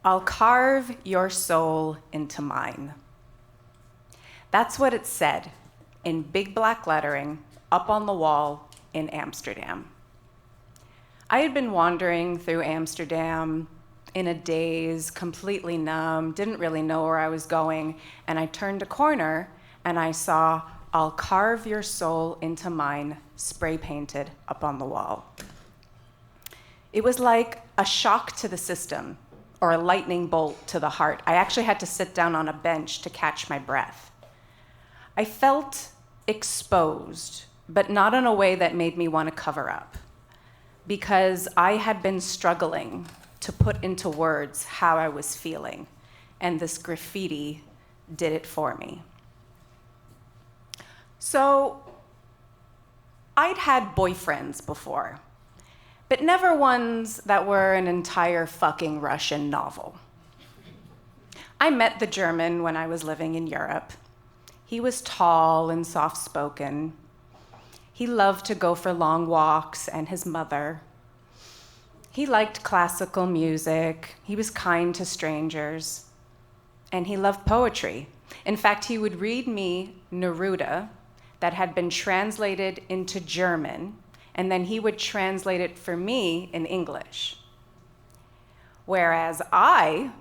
I'll carve your soul into mine. That's what it said in big black lettering up on the wall in Amsterdam. I had been wandering through Amsterdam in a daze, completely numb, didn't really know where I was going, and I turned a corner and I saw "I'll carve your soul into mine" spray painted up on the wall. It was like a shock to the system or a lightning bolt to the heart. I actually had to sit down on a bench to catch my breath. I felt exposed, but not in a way that made me want to cover up, because I had been struggling to put into words how I was feeling, and this graffiti did it for me. So I'd had boyfriends before, but never ones that were an entire fucking Russian novel. I met the German when I was living in Europe. He was tall and soft-spoken. He loved to go for long walks, and his mother. He liked classical music. He was kind to strangers. And he loved poetry. In fact, he would read me Neruda that had been translated into German, and then he would translate it for me in English. Whereas I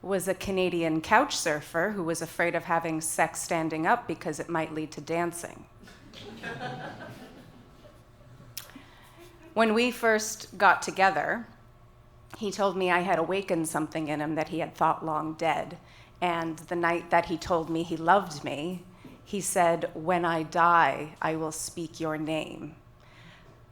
was a Canadian couch surfer who was afraid of having sex standing up because it might lead to dancing. When we first got together, he told me I had awakened something in him that he had thought long dead. And the night that he told me he loved me, he said, "When I die, I will speak your name."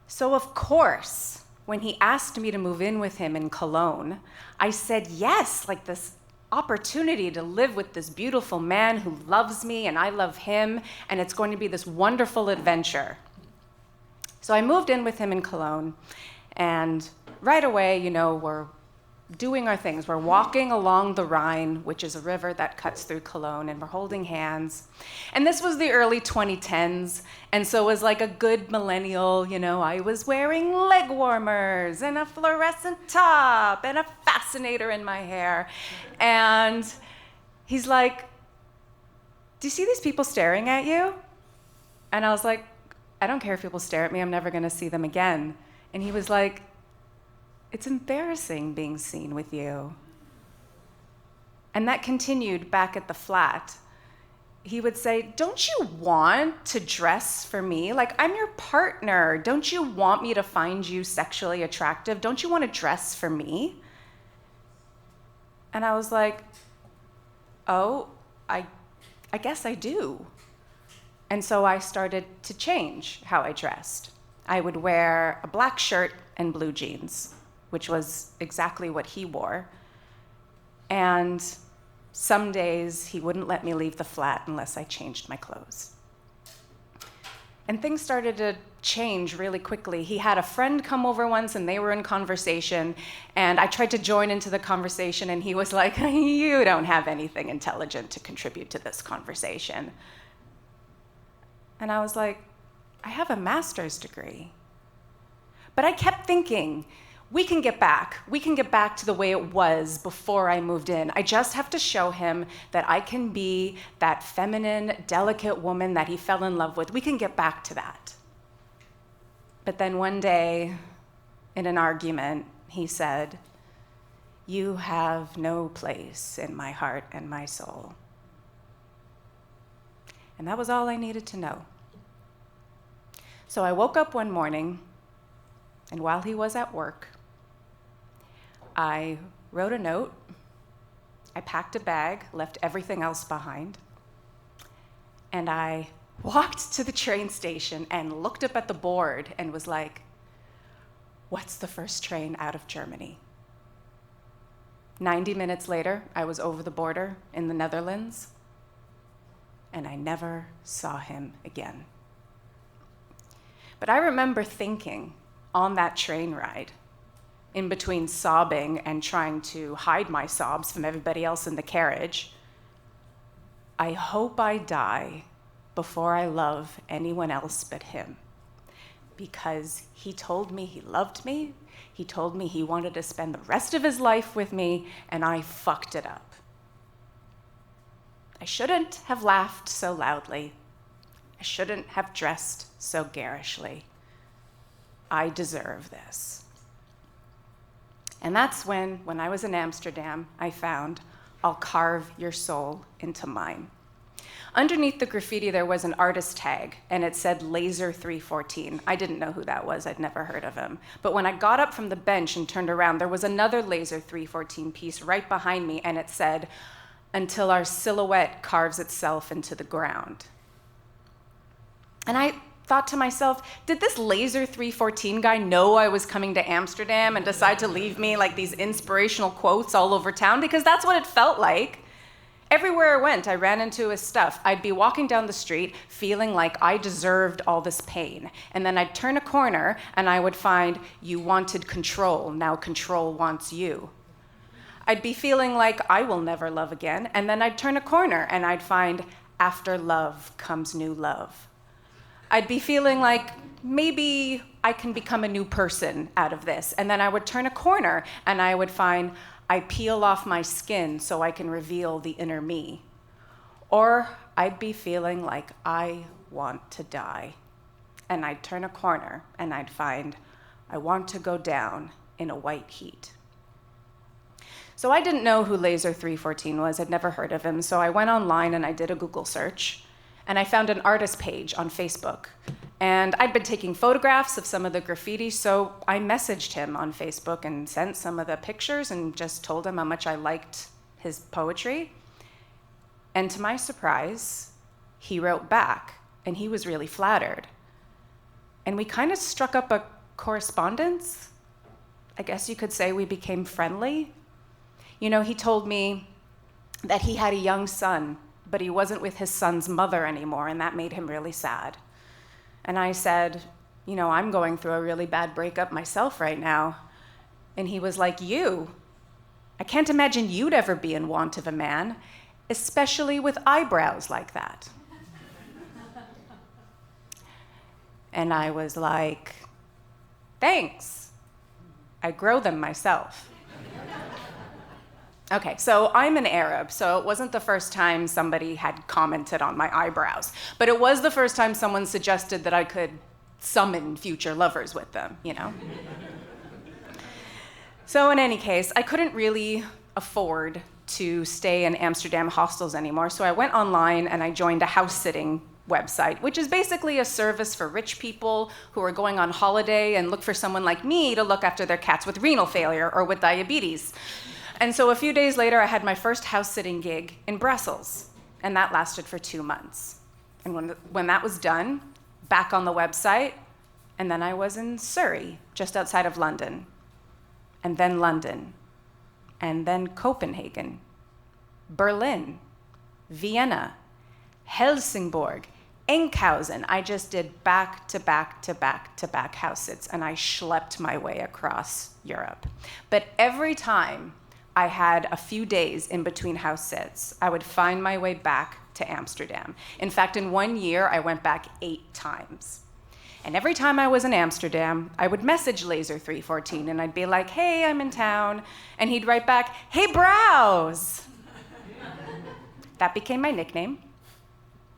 So of course, when he asked me to move in with him in Cologne, I said yes, like this opportunity to live with this beautiful man who loves me and I love him, and it's going to be this wonderful adventure. So I moved in with him in Cologne, and right away, we're doing our things. We're walking along the Rhine, which is a river that cuts through Cologne, and we're holding hands. And this was the early 2010s, and so it was like a good millennial, I was wearing leg warmers and a fluorescent top and a fascinator in my hair. And he's like, "Do you see these people staring at you?" And I was like, "I don't care if people stare at me, I'm never gonna see them again." And he was like, "It's embarrassing being seen with you." And that continued back at the flat. He would say, "Don't you want to dress for me? Like, I'm your partner. Don't you want me to find you sexually attractive? Don't you want to dress for me?" And I was like, "Oh, I guess I do." And so I started to change how I dressed. I would wear a black shirt and blue jeans, which was exactly what he wore. And some days he wouldn't let me leave the flat unless I changed my clothes. And things started to change really quickly. He had a friend come over once and they were in conversation, and I tried to join into the conversation and he was like, "You don't have anything intelligent to contribute to this conversation." And I was like, "I have a master's degree." But I kept thinking, we can get back to the way it was before I moved in. I just have to show him that I can be that feminine, delicate woman that he fell in love with. We can get back to that. But then one day, in an argument, he said, "You have no place in my heart and my soul." And that was all I needed to know. So I woke up one morning, and while he was at work, I wrote a note, I packed a bag, left everything else behind, and I walked to the train station and looked up at the board and was like, "What's the first train out of Germany?" 90 minutes later, I was over the border in the Netherlands, and I never saw him again. But I remember thinking on that train ride, in between sobbing and trying to hide my sobs from everybody else in the carriage, I hope I die before I love anyone else but him. because he told me he loved me, he told me he wanted to spend the rest of his life with me, and I fucked it up. I shouldn't have laughed so loudly. I shouldn't have dressed so garishly. I deserve this. And that's when I was in Amsterdam, I found I'll carve your soul into mine. Underneath the graffiti, there was an artist tag, and it said Laser 314. I didn't know who that was. I'd never heard of him. But when I got up from the bench and turned around, there was another Laser 314 piece right behind me, and it said, until our silhouette carves itself into the ground. And I thought to myself, did this Laser 314 guy know I was coming to Amsterdam and decide to leave me like these inspirational quotes all over town? Because that's what it felt like. Everywhere I went, I ran into his stuff. I'd be walking down the street feeling like I deserved all this pain. And then I'd turn a corner and I would find, you wanted control, now control wants you. I'd be feeling like I will never love again. And then I'd turn a corner and I'd find, after love comes new love. I'd be feeling like maybe I can become a new person out of this. And then I would turn a corner and I would find, I peel off my skin so I can reveal the inner me. Or I'd be feeling like I want to die. And I'd turn a corner and I'd find, I want to go down in a white heat. So I didn't know who Laser 314 was. I'd never heard of him. So I went online and I did a Google search. And I found an artist page on Facebook. And I'd been taking photographs of some of the graffiti, so I messaged him on Facebook and sent some of the pictures and just told him how much I liked his poetry. And to my surprise, he wrote back, and he was really flattered. And we kind of struck up a correspondence. I guess you could say we became friendly. You know, he told me that he had a young son, but he wasn't with his son's mother anymore, and that made him really sad. And I said, you know, I'm going through a really bad breakup myself right now. And he was like, you? I can't imagine you'd ever be in want of a man, especially with eyebrows like that. And I was like, thanks. I grow them myself. Okay, so I'm an Arab, so it wasn't the first time somebody had commented on my eyebrows, but it was the first time someone suggested that I could summon future lovers with them, you know? So in any case, I couldn't really afford to stay in Amsterdam hostels anymore, so I went online and I joined a house-sitting website, which is basically a service for rich people who are going on holiday and look for someone like me to look after their cats with renal failure or with diabetes. And so a few days later, I had my first house-sitting gig in Brussels, and that lasted for 2 months. And when that was done, back on the website, and then I was in Surrey, just outside of London, and then Copenhagen, Berlin, Vienna, Helsingborg, Enkhuizen. I just did back-to-back-to-back-to-back house sits, and I schlepped my way across Europe. But every time I had a few days in between house sits, I would find my way back to Amsterdam. In fact, in 1 year, I went back 8 times. And every time I was in Amsterdam, I would message Laser 314, and I'd be like, hey, I'm in town. And he'd write back, hey, brows. That became my nickname.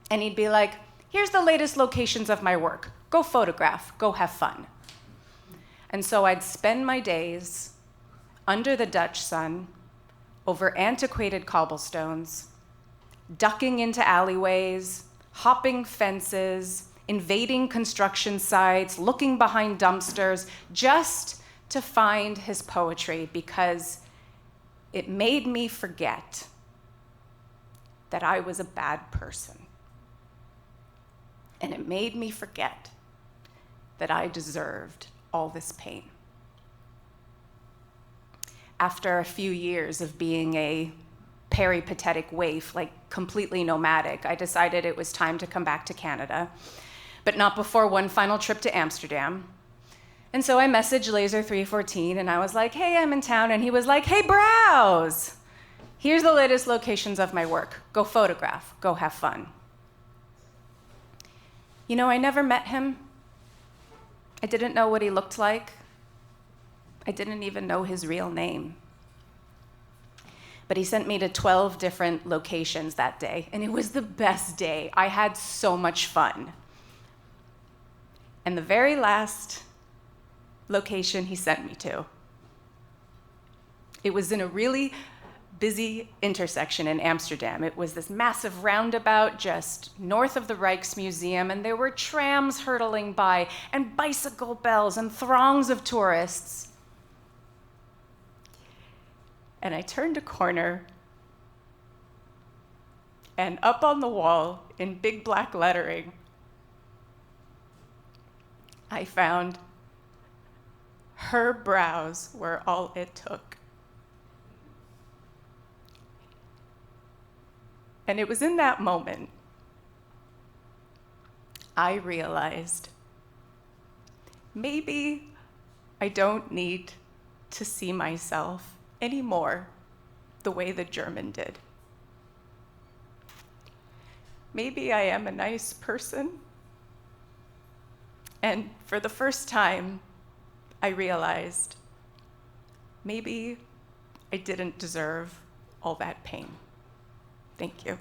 And he'd be like, here's the latest locations of my work. Go photograph, go have fun. And so I'd spend my days under the Dutch sun, over antiquated cobblestones, ducking into alleyways, hopping fences, invading construction sites, looking behind dumpsters, just to find his poetry, because it made me forget that I was a bad person. And it made me forget that I deserved all this pain. After a few years of being a peripatetic waif, like completely nomadic, I decided it was time to come back to Canada, but not before one final trip to Amsterdam. And so I messaged Laser 314 and I was like, hey, I'm in town. And he was like, hey, brows. Here's the latest locations of my work. Go photograph, go have fun. You know, I never met him. I didn't know what he looked like. I didn't even know his real name. But he sent me to 12 different locations that day, and it was the best day. I had so much fun. And the very last location he sent me to, it was in a really busy intersection in Amsterdam. It was this massive roundabout just north of the Rijksmuseum, and there were trams hurtling by, and bicycle bells, and throngs of tourists. And I turned a corner, and up on the wall, in big black lettering, I found, "Her brows were all it took." And it was in that moment I realized maybe I don't need to see myself anymore the way the German did. Maybe I am a nice person. And for the first time, I realized maybe I didn't deserve all that pain. Thank you.